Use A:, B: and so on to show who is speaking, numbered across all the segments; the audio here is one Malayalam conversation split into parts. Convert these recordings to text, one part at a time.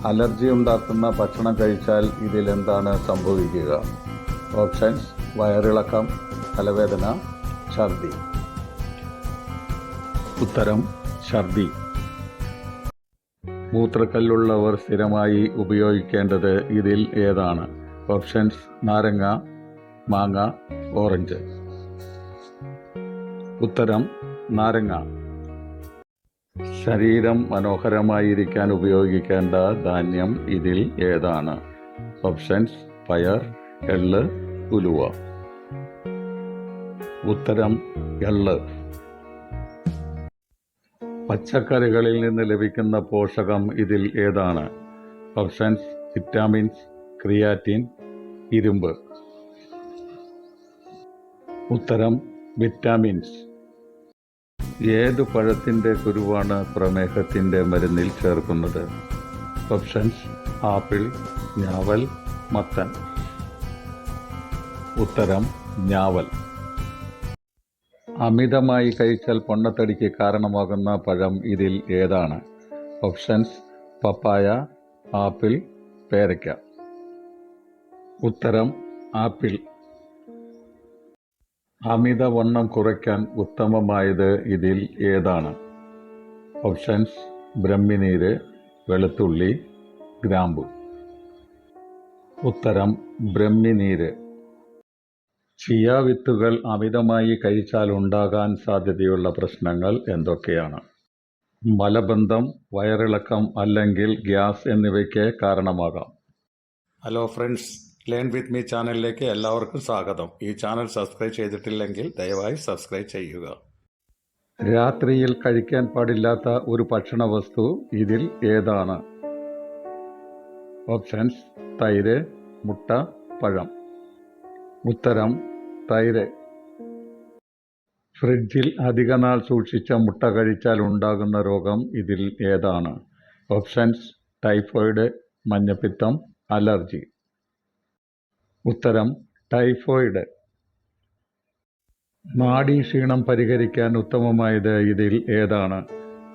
A: അലർജി ഉണ്ടാക്കുന്ന ഭക്ഷണം കഴിച്ചാൽ ഇതിലെന്താണ് സംഭവിക്കുക? ഓപ്ഷൻസ്: വയറിളക്കം, തലവേദന, ഛർദി. ഉത്തരം: ഛർദി. മൂത്രക്കല്ലുള്ളവർ സ്ഥിരമായി ഉപയോഗിക്കേണ്ടത് ഇതിൽ ഏതാണ്? ഓപ്ഷൻസ്: നാരങ്ങ, മാങ്ങ, ഓറഞ്ച്. ഉത്തരം: നാരങ്ങ. ശരീരം മനോഹരമായിരിക്കാൻ ഉപയോഗിക്കേണ്ട ധാന്യം ഇതിൽ ഏതാണ്? ഓപ്ഷൻസ്: പയർ, എള്ള്, ഉലുവ. ഉത്തരം: എള്ള്. പച്ചക്കറികളിൽ നിന്ന് ലഭിക്കുന്ന പോഷകം ഇതിൽ ഏതാണ്? ഓപ്ഷൻസ്: വിറ്റാമിൻസ്, ക്രിയാറ്റിൻ, ഇരുമ്പ്. ഉത്തരം: വിറ്റാമിൻസ്. ഏതു പഴത്തിൻ്റെ കുരുവാണ് പ്രമേഹത്തിൻ്റെ മരുന്നിൽ ചേർക്കുന്നത്? ഓപ്ഷൻസ്: ആപ്പിൾ, ഞാവൽ, മത്തൻ. ഉത്തരം: ഞാവൽ. അമിതമായി കഴിച്ചാൽ പൊണ്ണത്തടിക്ക് കാരണമാകുന്ന പഴം ഇതിൽ ഏതാണ്? ഓപ്ഷൻസ്: പപ്പായ, ആപ്പിൾ, പേരയ്ക്ക. ഉത്തരം: ആപ്പിൾ. അമിതവണ്ണം കുറയ്ക്കാൻ ഉത്തമമായത് ഇതിൽ ഏതാണ്? ഓപ്ഷൻസ്: ബ്രഹ്മിനീര്, വെളുത്തുള്ളി, ഗ്രാമ്പു. ഉത്തരം: ബ്രഹ്മിനീര്. ചിയ വിത്തുകൾ അമിതമായി കഴിച്ചാൽ ഉണ്ടാകാൻ സാധ്യതയുള്ള പ്രശ്നങ്ങൾ എന്തൊക്കെയാണ്? മലബന്ധം, വയറിളക്കം അല്ലെങ്കിൽ ഗ്യാസ് എന്നിവയ്ക്ക് കാരണമാകാം. Hello friends, learn with me ചാനലിലേക്ക് എല്ലാവർക്കും സ്വാഗതം. ഈ ചാനൽ സബ്സ്ക്രൈബ് ചെയ്തിട്ടില്ലെങ്കിൽ ദയവായി സബ്സ്ക്രൈബ് ചെയ്യുക. രാത്രിയിൽ കഴിക്കാൻ പാടില്ലാത്ത ഒരു ഭക്ഷണ വസ്തു ഇതിൽ ഏതാണ്? ഓപ്ഷൻസ്: തൈര്, മുട്ട, പഴം. ഉത്തരം: തൈര്. ഫ്രിഡ്ജിൽ അധികനാൾ സൂക്ഷിച്ച മുട്ട കഴിച്ചാൽ ഉണ്ടാകുന്ന രോഗം ഇതിൽ ഏതാണ്? ഓപ്ഷൻസ്: ടൈഫോയിഡ്, മഞ്ഞപ്പിത്തം, അലർജി. ഉത്തരം: ടൈഫോയിഡ്. നാഡീക്ഷീണം പരിഹരിക്കാൻ ഉത്തമമായത് ഇതിൽ ഏതാണ്?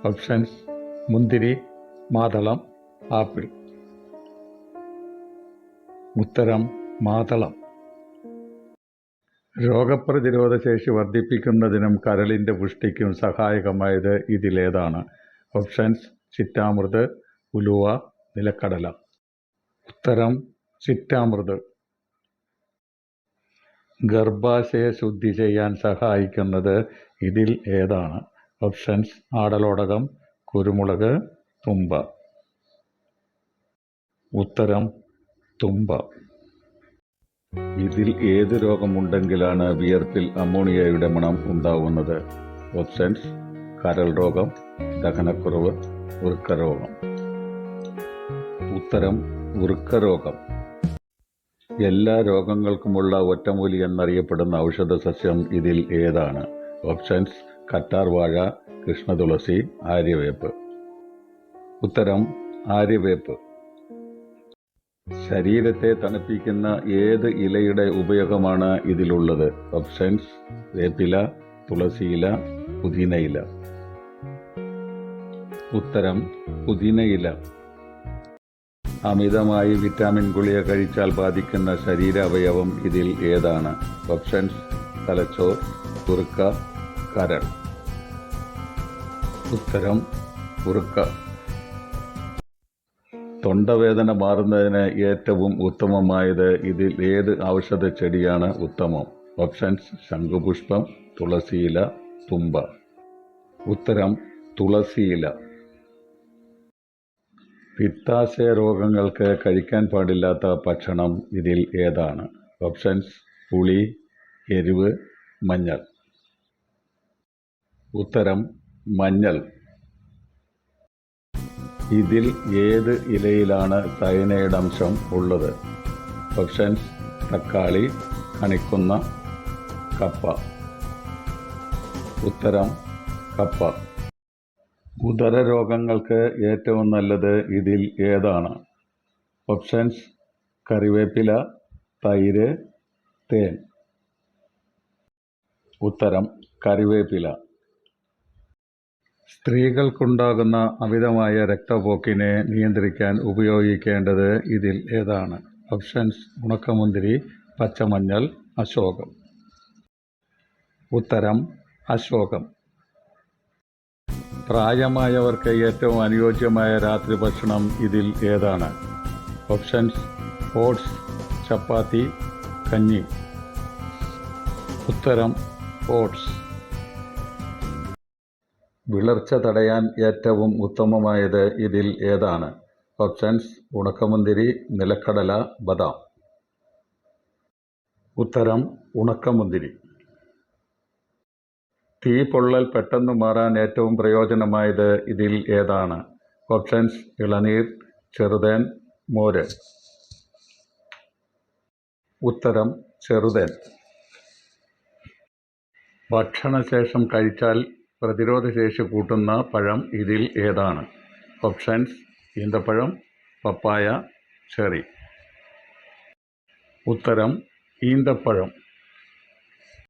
A: ഓപ്ഷൻസ്: മുന്തിരി, മാതളം, ആപ്പിൾ. ഉത്തരം: മാതളം. രോഗപ്രതിരോധ ശേഷി വർദ്ധിപ്പിക്കുന്നതിനും കരളിൻ്റെ പുഷ്ടിക്കും സഹായകമായത് ഇതിലേതാണ്? ഓപ്ഷൻസ്: ചിറ്റാമൃത്, ഉലുവ, നിലക്കടല. ഉത്തരം: ചിറ്റാമൃത്. ഗർഭാശയ ശുദ്ധി ചെയ്യാൻ സഹായിക്കുന്നത് ഇതിൽ ഏതാണ്? ഓപ്ഷൻസ്: ആടലോടകം, കുരുമുളക്, തുമ്പ. ഉത്തരം: തുമ്പ. ഇതിൽ ഏത് രോഗമുണ്ടെങ്കിലാണ് വിയർപ്പിൽ അമോണിയയുടെ മണം ഉണ്ടാവുന്നത്? ഓപ്ഷൻസ്: കരൾ രോഗം, ദഹനക്കുറവ്, വൃക്കരോഗം. ഉത്തരം: വൃക്കരോഗം. എല്ലാ രോഗങ്ങൾക്കുമുള്ള ഒറ്റമൂലി എന്നറിയപ്പെടുന്ന ഔഷധ സസ്യം ഇതിൽ ഏതാണ്? ഓപ്ഷൻസ്: കറ്റാർവാഴ, കൃഷ്ണതുളസി, ആര്യവേപ്പ്. ഉത്തരം: ആര്യവേപ്പ്. ശരീരത്തെ തണുപ്പിക്കുന്ന ഏത് ഇലയുടെ ഉപയോഗമാണ് ഇതിലുള്ളത്? ഓപ്ഷൻസ്: വേപ്പില, തുളസിയില, പുതിനയില. ഉത്തരം: പുതിനയില. അമിതമായി വിറ്റാമിൻ ഗുളിക കഴിച്ചാൽ ബാധിക്കുന്ന ശരീരാവയവം ഇതിൽ ഏതാണ്? ഓപ്ഷൻസ്: തലച്ചോർ, വൃക്ക, കരൾ. ഉത്തരം: വൃക്ക. തൊണ്ടവേദന മാറുന്നതിന് ഏറ്റവും ഉത്തമമായത് ഇതിൽ ഏത് ഔഷധ ചെടിയാണ് ഉത്തമം? ഓപ്ഷൻസ്: ശംഖുപുഷ്പം, തുളസിയില, തുമ്പ. ഉത്തരം: തുളസിയില. പിത്താശയ രോഗങ്ങൾക്ക് കഴിക്കാൻ പാടില്ലാത്ത ഭക്ഷണം ഇതിൽ ഏതാണ്? ഓപ്ഷൻസ്: പുളി, എരിവ്, മഞ്ഞൾ. ഉത്തരം: മഞ്ഞൾ. ഇതിൽ ഏത് ഇലയിലാണ് സയനൈഡ് അംശം ഉള്ളത്? ഓപ്ഷൻസ്: തക്കാളി, കണിക്കൊന്ന, കപ്പ. ഉത്തരം: കപ്പ. ഉദര രോഗങ്ങൾക്ക് ഏറ്റവും നല്ലത് ഇതിൽ ഏതാണ്? ഓപ്ഷൻസ്: കറിവേപ്പില, തൈര്, തേൻ. ഉത്തരം: കറിവേപ്പില. സ്ത്രീകൾക്കുണ്ടാകുന്ന അമിതമായ രക്തപോക്കിനെ നിയന്ത്രിക്കാൻ ഉപയോഗിക്കേണ്ടത് ഇതിൽ ഏതാണ്? ഓപ്ഷൻസ്: ഉണക്കമുന്തിരി, പച്ചമഞ്ഞൾ, അശോകം. ഉത്തരം: അശോകം. പ്രായമായവർക്ക് ഏറ്റവും അനുയോജ്യമായ രാത്രി ഭക്ഷണം ഇതിൽ ഏതാണ്? ഓപ്ഷൻസ്: ഓട്സ്, ചപ്പാത്തി, കഞ്ഞി. ഉത്തരം: ഓട്സ്. വിളർച്ച തടയാൻ ഏറ്റവും ഉത്തമമായത് ഇതിൽ ഏതാണ്? ഓപ്ഷൻസ്: ഉണക്കമുന്തിരി, നിലക്കടല, ബദാം. ഉത്തരം: ഉണക്കമുന്തിരി. തീപ്പൊള്ളൽ പെട്ടെന്ന് മാറാൻ ഏറ്റവും പ്രയോജനമായത് ഇതിൽ ഏതാണ്? ഓപ്ഷൻസ്: ഇളനീർ, ചെറുതേൻ, മോര്. ഉത്തരം: ചെറുതേൻ. ഭക്ഷണശേഷം കഴിച്ചാൽ പ്രതിരോധശേഷി കൂട്ടുന്ന പഴം ഇതിൽ ഏതാണ്? ഓപ്ഷൻസ്: ഈന്തപ്പഴം, പപ്പായ, ചെറി. ഉത്തരം: ഈന്തപ്പഴം.